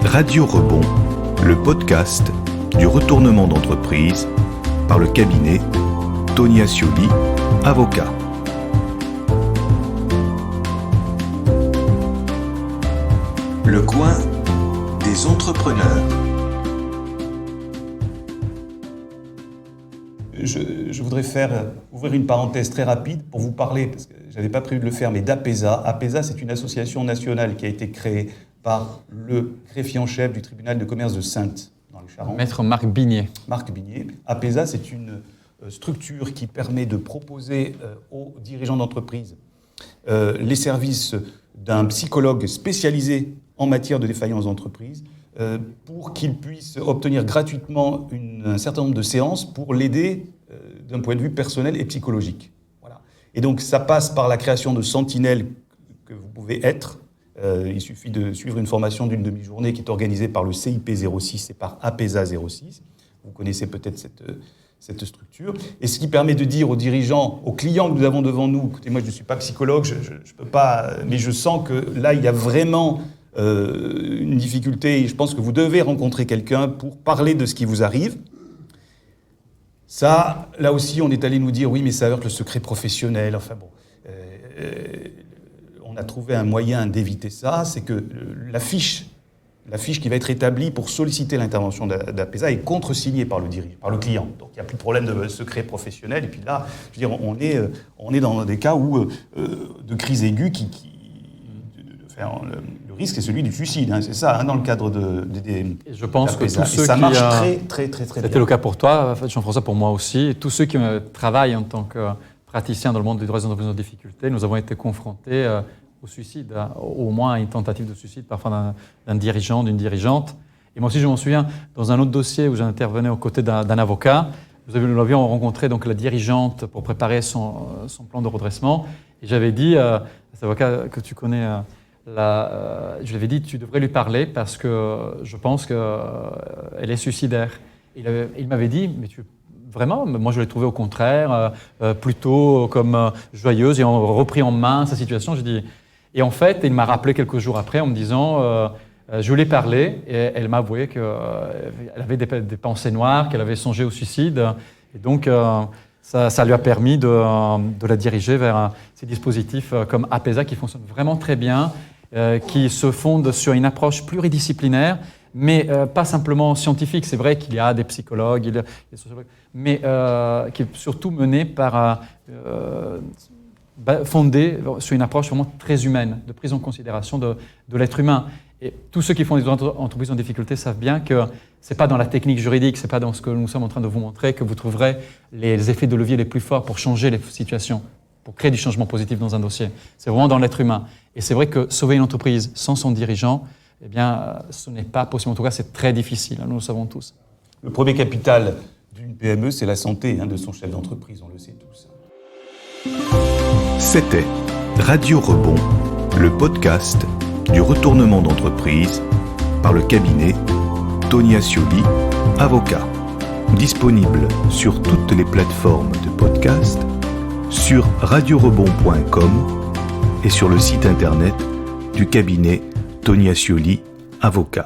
Radio Rebond, le podcast du retournement d'entreprise par le cabinet Tony Ascioli, avocat. Le coin des entrepreneurs. Je voudrais ouvrir une parenthèse très rapide pour vous parler, parce que je n'avais pas prévu de le faire, mais d'APESA. APESA, c'est une association nationale qui a été créée par le greffier en chef du tribunal de commerce de Saintes, dans les Charentes. Maître Marc Bignet. Marc Bignet. APESA, c'est une structure qui permet de proposer aux dirigeants d'entreprise les services d'un psychologue spécialisé en matière de défaillance d'entreprise pour qu'il puisse obtenir gratuitement un certain nombre de séances pour l'aider d'un point de vue personnel et psychologique. Voilà. Et donc ça passe par la création de sentinelles que vous pouvez être. Il suffit de suivre une formation d'une demi-journée qui est organisée par le CIP 06 et par APESA 06. Vous connaissez peut-être cette structure. Et ce qui permet de dire aux dirigeants, aux clients que nous avons devant nous, écoutez, moi je ne suis pas psychologue, je ne peux pas, mais je sens que là il y a vraiment une difficulté et je pense que vous devez rencontrer quelqu'un pour parler de ce qui vous arrive. Ça, là aussi, on est allé nous dire, oui, mais ça heurte le secret professionnel. Enfin bon, on a trouvé un moyen d'éviter ça, c'est que la fiche qui va être établie pour solliciter l'intervention d'APESA est contre-signée par le client. Donc il n'y a plus de problème de secret professionnel. Et puis là, je veux dire, on est dans des cas où de crise aiguë le risque est celui du suicide, hein, c'est ça, hein, dans le cadre je pense que tous ceux ça qui marche très bien. C'était le cas pour toi, Jean-François, pour moi aussi. Et tous ceux qui travaillent en tant que praticiens dans le monde des droits des entreprises en difficulté, nous avons été confrontés au suicide, au moins à une tentative de suicide, parfois d'un dirigeant, d'une dirigeante. Et moi aussi, je m'en souviens, dans un autre dossier où j'intervenais aux côtés d'un avocat, nous avions rencontré donc la dirigeante pour préparer son plan de redressement. Et j'avais dit à cet avocat que tu connais, je lui avais dit, tu devrais lui parler parce que je pense qu'elle est suicidaire. Il m'avait dit, mais vraiment, moi je l'ai trouvé au contraire, plutôt comme joyeuse et ont repris en main sa situation. Et en fait, il m'a rappelé quelques jours après en me disant, je lui ai parlé et elle m'a avoué qu'elle avait des pensées noires, qu'elle avait songé au suicide. Et donc, ça lui a permis de la diriger vers ces dispositifs comme APESA qui fonctionnent vraiment très bien, qui se fondent sur une approche pluridisciplinaire, mais pas simplement scientifique. C'est vrai qu'il y a des psychologues, il y a des sociologues, mais qui est surtout menée fondée sur une approche vraiment très humaine, de prise en considération de l'être humain. Et tous ceux qui font des entreprises en difficulté savent bien que ce n'est pas dans la technique juridique, ce n'est pas dans ce que nous sommes en train de vous montrer que vous trouverez les effets de levier les plus forts pour changer les situations, pour créer du changement positif dans un dossier. C'est vraiment dans l'être humain. Et c'est vrai que sauver une entreprise sans son dirigeant, eh bien, ce n'est pas possible. En tout cas, c'est très difficile, nous le savons tous. Le premier capital d'une PME, c'est la santé de son chef d'entreprise, on le sait tous. C'était Radio Rebond, le podcast du retournement d'entreprise par le cabinet Tony Ascioli, avocat. Disponible sur toutes les plateformes de podcast, sur radiorebond.com et sur le site internet du cabinet Tony Ascioli, avocat.